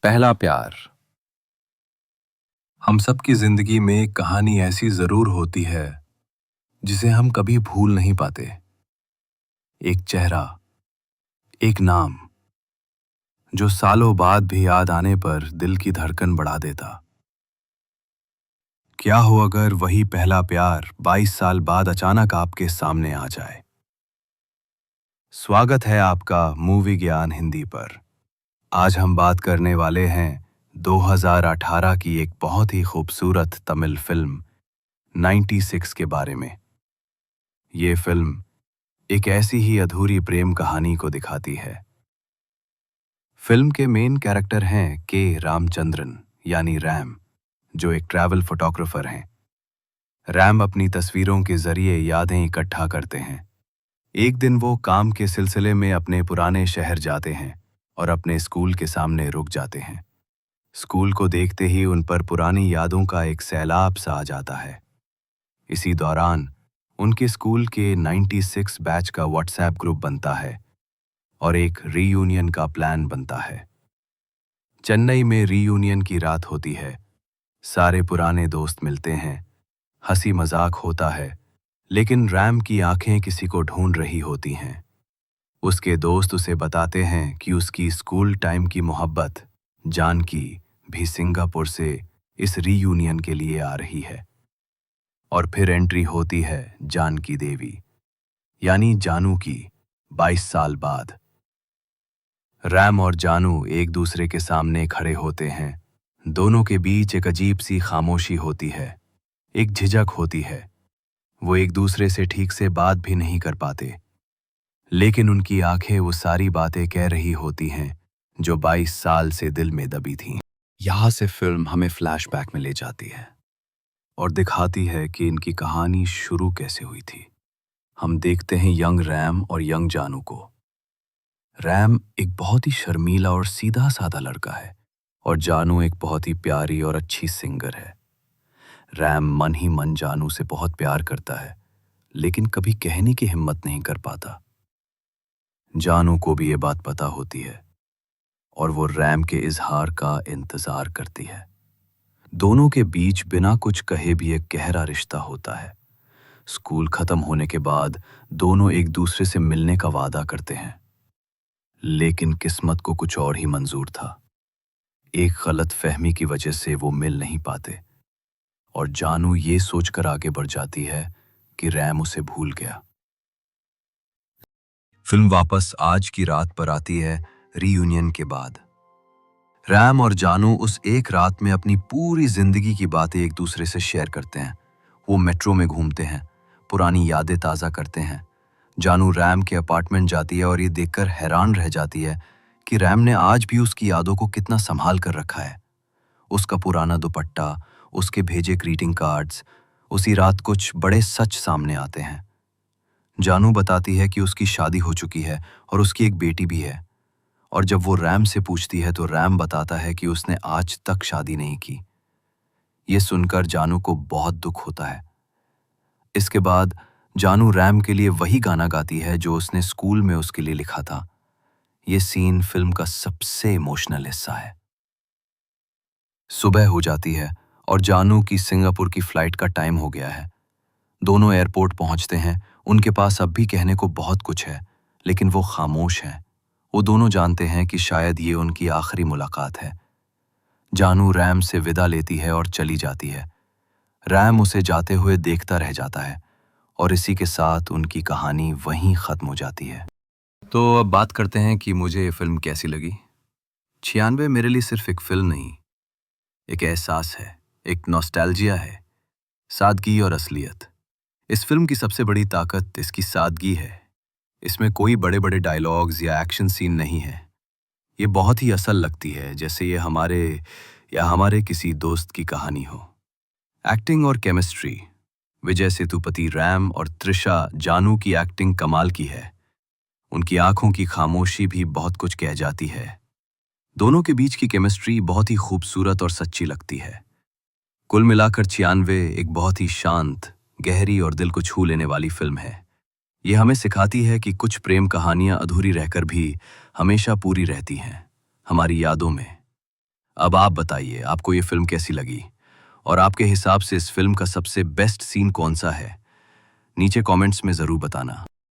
पहला प्यार। हम सब की जिंदगी में एक कहानी ऐसी जरूर होती है जिसे हम कभी भूल नहीं पाते। एक चेहरा, एक नाम जो सालों बाद भी याद आने पर दिल की धड़कन बढ़ा देता। क्या हो अगर वही पहला प्यार 22 साल बाद अचानक आपके सामने आ जाए। स्वागत है आपका मूवी ज्ञान हिंदी पर। आज हम बात करने वाले हैं 2018 की एक बहुत ही खूबसूरत तमिल फिल्म 96 के बारे में। ये फिल्म एक ऐसी ही अधूरी प्रेम कहानी को दिखाती है। फिल्म के मेन कैरेक्टर हैं के रामचंद्रन यानी रैम, जो एक ट्रैवल फोटोग्राफर हैं। रैम अपनी तस्वीरों के जरिए यादें इकट्ठा करते हैं। एक दिन वो काम के सिलसिले में अपने पुराने शहर जाते हैं और अपने स्कूल के सामने रुक जाते हैं। स्कूल को देखते ही उन पर पुरानी यादों का एक सैलाब सा आ जाता है। इसी दौरान उनके स्कूल के 96 बैच का व्हाट्सएप ग्रुप बनता है और एक रीयूनियन का प्लान बनता है। चेन्नई में रीयूनियन की रात होती है। सारे पुराने दोस्त मिलते हैं, हंसी मजाक होता है, लेकिन रैम की आंखें किसी को ढूंढ रही होती हैं। उसके दोस्त उसे बताते हैं कि उसकी स्कूल टाइम की मोहब्बत जानकी भी सिंगापुर से इस रीयूनियन के लिए आ रही है। और फिर एंट्री होती है जानकी देवी यानी जानू की 22 साल बाद। रैम और जानू एक दूसरे के सामने खड़े होते हैं। दोनों के बीच एक अजीब सी खामोशी होती है, एक झिझक होती है। वो एक दूसरे से ठीक से बात भी नहीं कर पाते, लेकिन उनकी आंखें वो सारी बातें कह रही होती हैं जो 22 साल से दिल में दबी थीं। यहाँ से फिल्म हमें फ्लैशबैक में ले जाती है और दिखाती है कि इनकी कहानी शुरू कैसे हुई थी। हम देखते हैं यंग रैम और यंग जानू को। रैम एक बहुत ही शर्मीला और सीधा साधा लड़का है और जानू एक बहुत ही प्यारी और अच्छी सिंगर है। रैम मन ही मन जानू से बहुत प्यार करता है, लेकिन कभी कहने की हिम्मत नहीं कर पाता। जानू को भी ये बात पता होती है और वो रैम के इजहार का इंतजार करती है। दोनों के बीच बिना कुछ कहे भी एक गहरा रिश्ता होता है। स्कूल खत्म होने के बाद दोनों एक दूसरे से मिलने का वादा करते हैं, लेकिन किस्मत को कुछ और ही मंजूर था। एक गलत फहमी की वजह से वो मिल नहीं पाते और जानू ये सोचकर आगे बढ़ जाती है कि रैम उसे भूल गया। फिल्म वापस आज की रात पर आती है रीयूनियन के बाद। रैम और जानू उस एक रात में अपनी पूरी जिंदगी की बातें एक दूसरे से शेयर करते हैं। वो मेट्रो में घूमते हैं, पुरानी यादें ताज़ा करते हैं। जानू रैम के अपार्टमेंट जाती है और ये देखकर हैरान रह जाती है कि रैम ने आज भी उसकी यादों को कितना संभाल कर रखा है। उसका पुराना दुपट्टा, उसके भेजे ग्रीटिंग कार्ड्स, उसी रात कुछ बड़े सच सामने आते हैं। जानू बताती है कि उसकी शादी हो चुकी है और उसकी एक बेटी भी है। और जब वो रैम से पूछती है तो रैम बताता है कि उसने आज तक शादी नहीं की। ये सुनकर जानू को बहुत दुख होता है। इसके बाद जानू रैम के लिए वही गाना गाती है जो उसने स्कूल में उसके लिए लिखा था। ये सीन फिल्म का सबसे इमोशनल हिस्सा है। सुबह हो जाती है और जानू की सिंगापुर की फ्लाइट का टाइम हो गया है। दोनों एयरपोर्ट पहुंचते हैं। उनके पास अब भी कहने को बहुत कुछ है, लेकिन वो खामोश हैं। वो दोनों जानते हैं कि शायद ये उनकी आखिरी मुलाकात है। जानू रैम से विदा लेती है और चली जाती है। रैम उसे जाते हुए देखता रह जाता है और इसी के साथ उनकी कहानी वहीं ख़त्म हो जाती है। तो अब बात करते हैं कि मुझे ये फिल्म कैसी लगी। 96 मेरे लिए सिर्फ एक फिल्म नहीं, एक एहसास है, एक नॉस्टैल्जिया है, सादगी और असलियत। इस फिल्म की सबसे बड़ी ताकत इसकी सादगी है। इसमें कोई बड़े बड़े डायलॉग्स या एक्शन सीन नहीं है। ये बहुत ही असल लगती है, जैसे ये हमारे किसी दोस्त की कहानी हो। एक्टिंग और केमिस्ट्री, विजय सेतुपति रैम और त्रिशा जानू की एक्टिंग कमाल की है। उनकी आंखों की खामोशी भी बहुत कुछ कह जाती है। दोनों के बीच की केमिस्ट्री बहुत ही खूबसूरत और सच्ची लगती है। कुल मिलाकर 96 एक बहुत ही शांत, गहरी और दिल को छू लेने वाली फिल्म है। ये हमें सिखाती है कि कुछ प्रेम कहानियां अधूरी रहकर भी हमेशा पूरी रहती हैं, हमारी यादों में। अब आप बताइए आपको ये फिल्म कैसी लगी और आपके हिसाब से इस फिल्म का सबसे बेस्ट सीन कौन सा है। नीचे कमेंट्स में ज़रूर बताना।